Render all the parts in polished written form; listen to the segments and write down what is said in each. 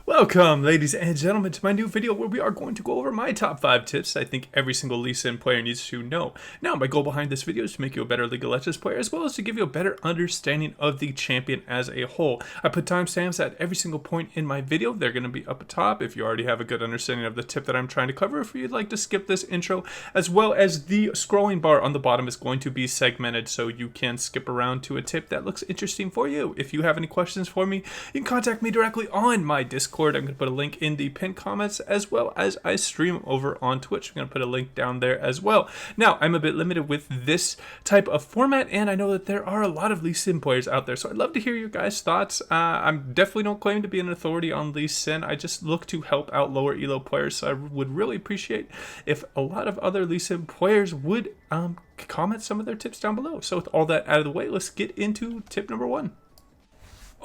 Welcome, ladies and gentlemen, to my new video where we are going to go over my top 5 tips I think every single Lee Sin player needs to know. Now, my goal behind this video is to make you a better League of Legends player, as well as to give you a better understanding of the champion as a whole. I put timestamps at every single point in my video. They're going to be up top if you already have a good understanding of the tip that I'm trying to cover. If you'd like to skip this intro, as well as the scrolling bar on the bottom is going to be segmented so you can skip around to a tip that looks interesting for you. If you have any questions for me, you can contact me directly on my Discord. I'm going to put a link in the pinned comments, as well as I stream over on Twitch. I'm going to put a link down there as well. Now, I'm a bit limited with this type of format, and I know that there are a lot of Lee Sin players out there, so I'd love to hear your guys' thoughts. I definitely don't claim to be an authority on Lee Sin. I just look to help out lower elo players, so I would really appreciate if a lot of other Lee Sin players would comment some of their tips down below. So with all that out of the way, let's get into tip number 1.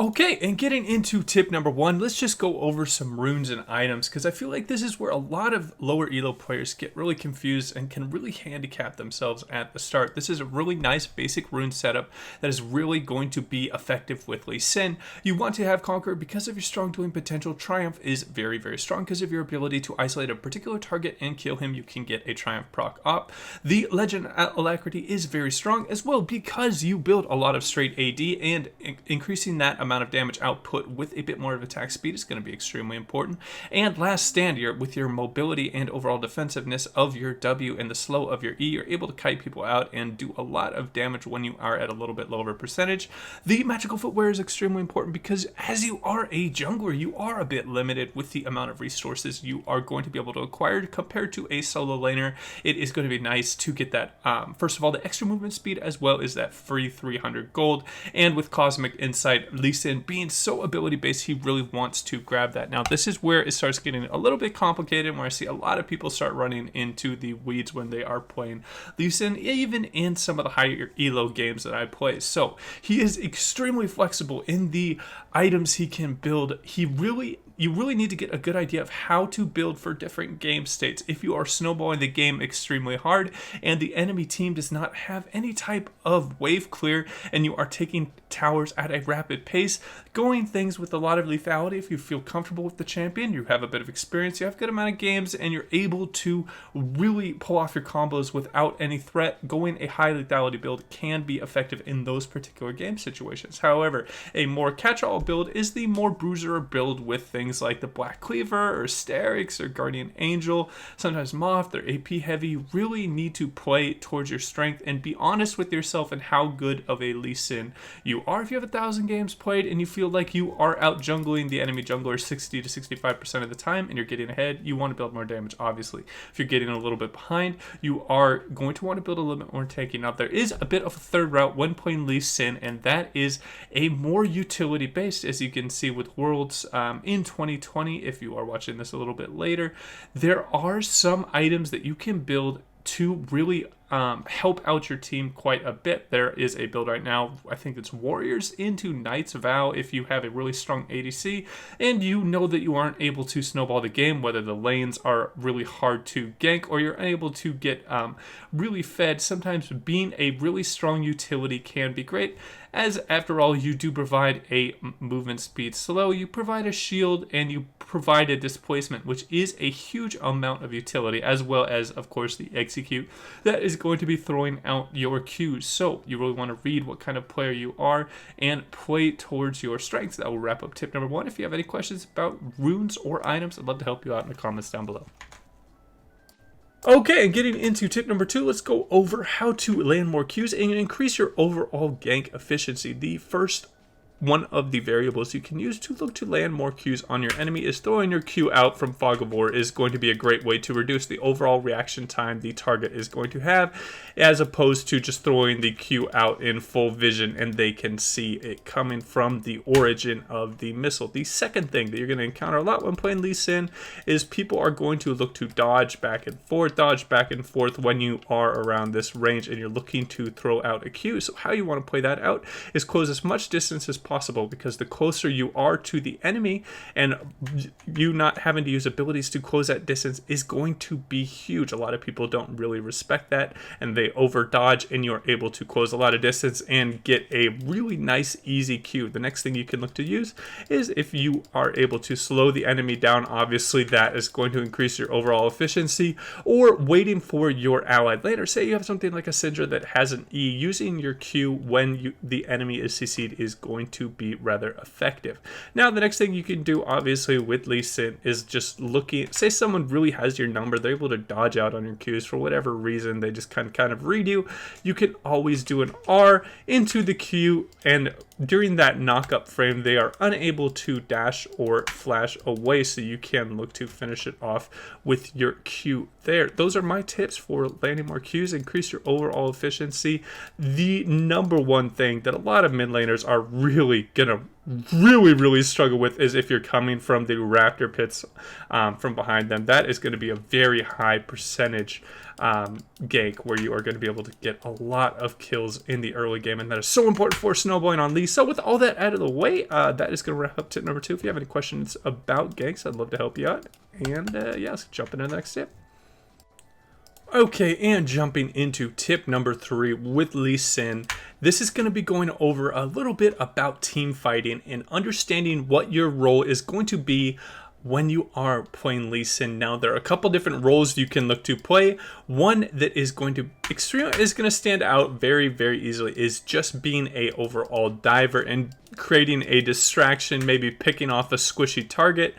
Okay, and getting into tip number 1, let's just go over some runes and items, because I feel like this is where a lot of lower elo players get really confused and can really handicap themselves at the start. This is a really nice basic rune setup that is really going to be effective with Lee Sin. You want to have Conqueror because of your strong dueling potential. Triumph is very, very strong because of your ability to isolate a particular target and kill him. You can get a Triumph proc up. The Legend Alacrity is very strong as well because you build a lot of straight AD, and increasing that amount of damage output with a bit more of attack speed is going to be extremely important. And last stand, with your mobility and overall defensiveness of your W and the slow of your E, you're able to kite people out and do a lot of damage when you are at a little bit lower percentage. The magical footwear is extremely important because as you are a jungler, you are a bit limited with the amount of resources you are going to be able to acquire compared to a solo laner. It is going to be nice to get that, first of all, the extra movement speed, as well as that free 300 gold. And with Cosmic Insight, Lee Sin being so ability based, he really wants to grab that. Now, this is where it starts getting a little bit complicated, where I see a lot of people start running into the weeds when they are playing Lee Sin, even in some of the higher elo games that I play. So he is extremely flexible in the items he can build. You really need to get a good idea of how to build for different game states. If you are snowballing the game extremely hard and the enemy team does not have any type of wave clear and you are taking towers at a rapid pace, going things with a lot of lethality, if you feel comfortable with the champion, you have a bit of experience, you have a good amount of games, and you're able to really pull off your combos without any threat, going a high lethality build can be effective in those particular game situations. However, a more catch-all build is the more bruiser build with things like the Black Cleaver or Sterix or Guardian Angel, sometimes Moth. They're AP heavy. You really need to play towards your strength and be honest with yourself and how good of a Lee Sin you are. If you have 1,000 games played and you feel like you are out jungling the enemy jungler 60 to 65% of the time and you're getting ahead, you want to build more damage, obviously. If you're getting a little bit behind, you are going to want to build a little bit more tanking. Now, there is a bit of a third route when playing Lee Sin, and that is a more utility based, as you can see with Worlds in 2020. If you are watching this a little bit later, there are some items that you can build to really help out your team quite a bit. There is a build right now, I think it's Warriors into Knight's Vow. If you have a really strong ADC and you know that you aren't able to snowball the game, whether the lanes are really hard to gank or you're unable to get really fed, sometimes being a really strong utility can be great, as after all, you do provide a movement speed slow, you provide a shield, and you provide a displacement, which is a huge amount of utility, as well as, of course, the execute that is going to be throwing out your Qs. So you really want to read what kind of player you are and play towards your strengths. That will wrap up tip number 1. If you have any questions about runes or items, I'd love to help you out in the comments down below. Okay, and getting into tip number 2, let's go over how to land more Qs and increase your overall gank efficiency. The first one of the variables you can use to look to land more Qs on your enemy is throwing your Q out from Fog of War is going to be a great way to reduce the overall reaction time the target is going to have, as opposed to just throwing the Q out in full vision and they can see it coming from the origin of the missile. The second thing that you're going to encounter a lot when playing Lee Sin is people are going to look to dodge back and forth when you are around this range and you're looking to throw out a Q. So how you want to play that out is close as much distance as possible, because the closer you are to the enemy and you not having to use abilities to close that distance is going to be huge. A lot of people don't really respect that, and they over dodge, and you're able to close a lot of distance and get a really nice easy Q. The next thing you can look to use is if you are able to slow the enemy down. Obviously that is going to increase your overall efficiency, or waiting for your allied later. Say you have something like a Syndra that has an E, using your Q when the enemy is CC'd is going to be rather effective. Now the next thing you can do obviously with Lee Sin is just looking, say someone really has your number, they're able to dodge out on your Qs for whatever reason, they just kind of read you. You can always do an R into the Q, and during that knock-up frame they are unable to dash or flash away, so you can look to finish it off with your Q there. Those are my tips for landing more Qs, increase your overall efficiency. The number one thing that a lot of mid laners are really gonna really struggle with is if you're coming from the raptor pits from behind them. That is going to be a very high percentage gank where you are going to be able to get a lot of kills in the early game, and that is so important for snowballing on Lee. So with all that out of the way, that is going to wrap up tip number 2. If you have any questions about ganks, I'd love to help you out. And yeah, let's jump into the next tip. Okay, and jumping into tip number 3 with Lee Sin. This is going to be going over a little bit about team fighting and understanding what your role is going to be when you are playing Lee Sin. Now there are a couple different roles you can look to play. One that is going to stand out very easily is just being a overall diver and creating a distraction, maybe picking off a squishy target.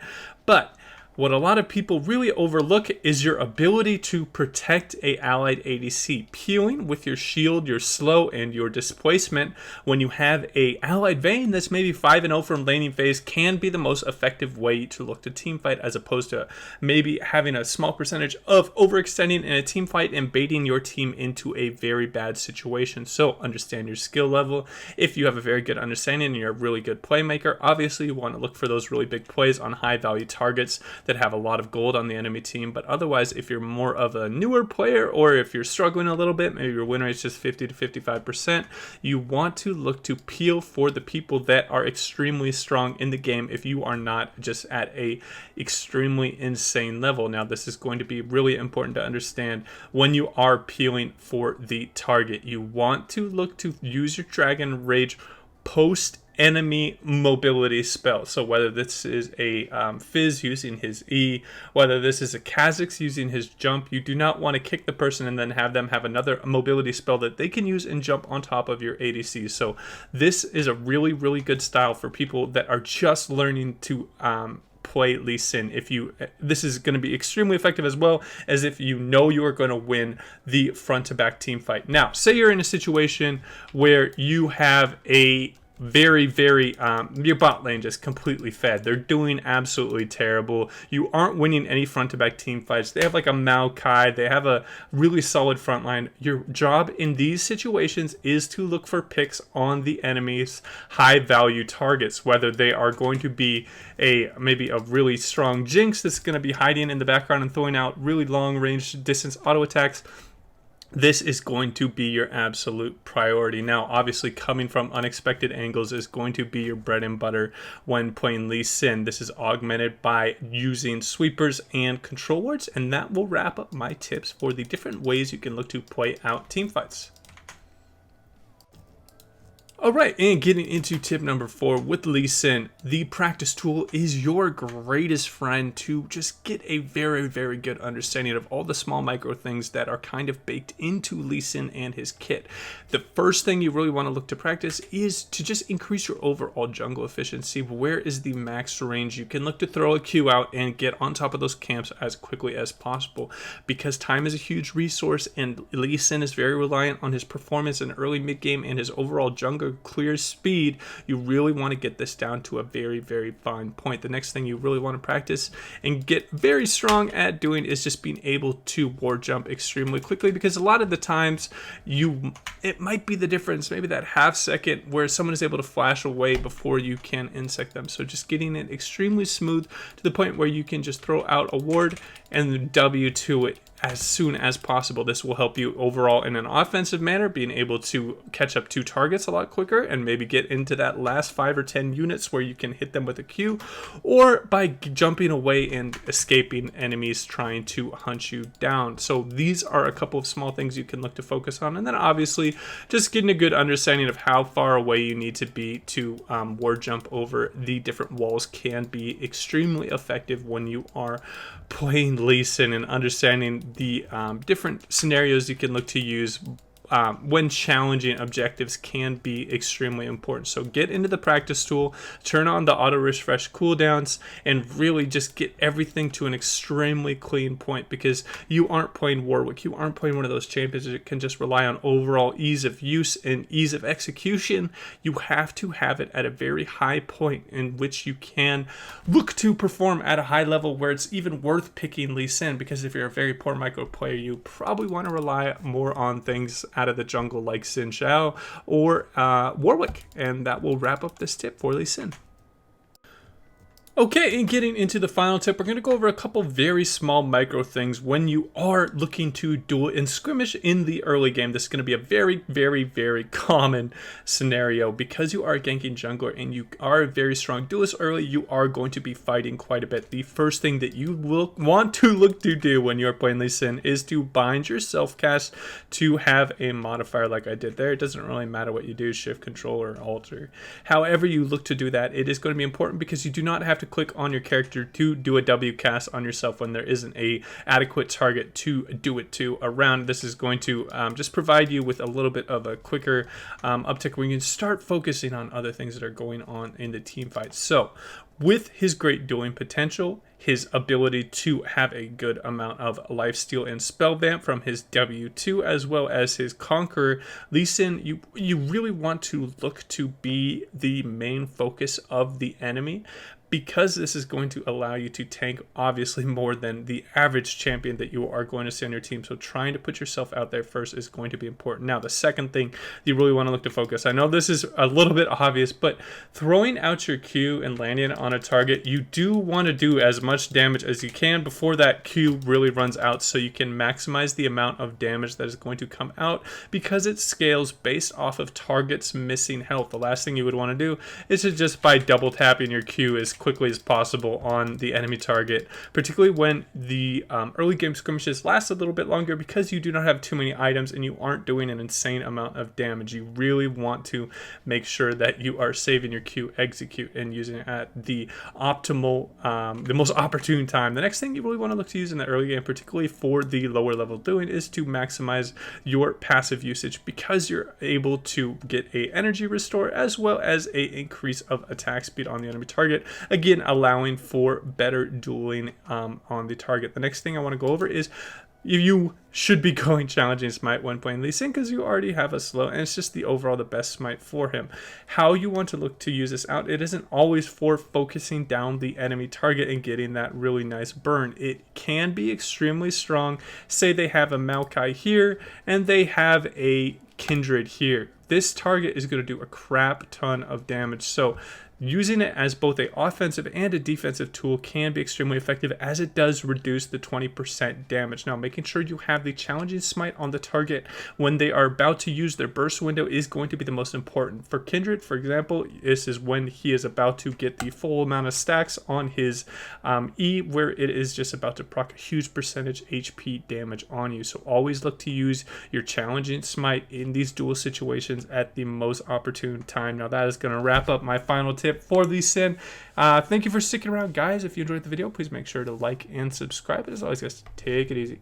But what a lot of people really overlook is your ability to protect a allied ADC. Peeling with your shield, your slow, and your displacement when you have a allied Vayne that's maybe 5-0 from laning phase can be the most effective way to look to team fight, as opposed to maybe having a small percentage of overextending in a team fight and baiting your team into a very bad situation. So understand your skill level. If you have a very good understanding and you're a really good playmaker, obviously you want to look for those really big plays on high value targets that have a lot of gold on the enemy team. But otherwise, if you're more of a newer player, or if you're struggling a little bit, maybe your win rate is just 50 to 55%, you want to look to peel for the people that are extremely strong in the game if you are not just at a extremely insane level. Now this is going to be really important to understand when you are peeling for the target. You want to look to use your Dragon Rage post enemy mobility spell. So whether this is a Fizz using his E, whether this is a Kha'Zix using his jump, you do not want to kick the person and then have them have another mobility spell that they can use and jump on top of your ADC. So this is a really good style for people that are just learning to play Lee Sin. This is going to be extremely effective, as well as if you know you are going to win the front to back team fight. Now say you're in a situation where you have a your bot lane just completely fed. They're doing absolutely terrible. You aren't winning any front to back team fights. They have like a Maokai. They have a really solid front line. Your job in these situations is to look for picks on the enemy's high value targets, whether they are going to be maybe a really strong Jinx that's going to be hiding in the background and throwing out really long range distance auto attacks. This is going to be your absolute priority. Now, obviously, coming from unexpected angles is going to be your bread and butter when playing Lee Sin. This is augmented by using sweepers and control wards, and that will wrap up my tips for the different ways you can look to play out team fights. Alright, and getting into tip number 4 with Lee Sin, the practice tool is your greatest friend to just get a very good understanding of all the small micro things that are kind of baked into Lee Sin and his kit. The first thing you really want to look to practice is to just increase your overall jungle efficiency. Where is the max range? You can look to throw a Q out and get on top of those camps as quickly as possible, because time is a huge resource and Lee Sin is very reliant on his performance in early mid game and his overall jungle clear speed. You really want to get this down to a very fine point. The next thing you really want to practice and get very strong at doing is just being able to ward jump extremely quickly, because a lot of the times it might be the difference, maybe that half second where someone is able to flash away before you can insect them. So just getting it extremely smooth to the point where you can just throw out a ward and W to it as soon as possible. This will help you overall in an offensive manner, being able to catch up 2 targets a lot quicker and maybe get into that last 5 or 10 units where you can hit them with a Q, or by jumping away and escaping enemies trying to hunt you down. So these are a couple of small things you can look to focus on, and then obviously just getting a good understanding of how far away you need to be to war jump over the different walls can be extremely effective when you are playing Lee Sin, and understanding the different scenarios you can look to use when challenging objectives can be extremely important. So get into the practice tool, turn on the auto refresh cooldowns, and really just get everything to an extremely clean point, because you aren't playing Warwick, you aren't playing one of those champions that can just rely on overall ease of use and ease of execution. You have to have it at a very high point in which you can look to perform at a high level where it's even worth picking Lee Sin, because if you're a very poor micro player, you probably want to rely more on things out of the jungle like Xin Zhao or Warwick. And that will wrap up this tip for Lee Sin. Okay, and getting into the final tip, we're going to go over a couple very small micro things when you are looking to duel and skirmish in the early game. This is going to be a very, very, very common scenario. Because you are a ganking jungler and you are a very strong duelist early, you are going to be fighting quite a bit. The first thing that you will want to look to do when you're playing Lee Sin is to bind your self-cast to have a modifier like I did there. It doesn't really matter what you do, shift, control, or alt, or however you look to do that. It is going to be important because you do not have to click on your character to do a W cast on yourself when there isn't a adequate target to do it to around. This is going to just provide you with a little bit of a quicker uptick where you can start focusing on other things that are going on in the team fight. So with his great dueling potential, his ability to have a good amount of lifesteal and spell vamp from his W2, as well as his Conqueror, Lee Sin, you really want to look to be the main focus of the enemy, because this is going to allow you to tank obviously more than the average champion that you are going to see on your team. So trying to put yourself out there first is going to be important. Now, the second thing you really want to look to focus, I know this is a little bit obvious, but throwing out your Q and landing on a target, you do want to do as much damage as you can before that Q really runs out, so you can maximize the amount of damage that is going to come out, because it scales based off of targets missing health. The last thing you would want to do is to just by double tapping your Q as quickly as possible on the enemy target, particularly when the early game skirmishes last a little bit longer, because you do not have too many items and you aren't doing an insane amount of damage. You really want to make sure that you are saving your Q, execute, and using it at the optimal, the most opportune time. The next thing you really want to look to use in the early game, particularly for the lower level doing, is to maximize your passive usage, because you're able to get a energy restore as well as a increase of attack speed on the enemy target, again allowing for better dueling on the target. The next thing I want to go over is you should be going challenging smite when playing Lee Sin, because you already have a slow, and it's just the overall the best smite for him. How you want to look to use this out, it isn't always for focusing down the enemy target and getting that really nice burn. It can be extremely strong. Say they have a Maokai here and they have a Kindred here. This target is going to do a crap ton of damage. So using it as both an offensive and a defensive tool can be extremely effective, as it does reduce the 20% damage. Now, making sure you have the challenging smite on the target when they are about to use their burst window is going to be the most important. For Kindred, for example, this is when he is about to get the full amount of stacks on his E, where it is just about to proc a huge percentage HP damage on you. So always look to use your challenging smite in these duel situations at the most opportune time. Now, that is going to wrap up my final tip for Lee Sin. Thank you for sticking around, guys. If you enjoyed the video, please make sure to like and subscribe. As always, guys, take it easy.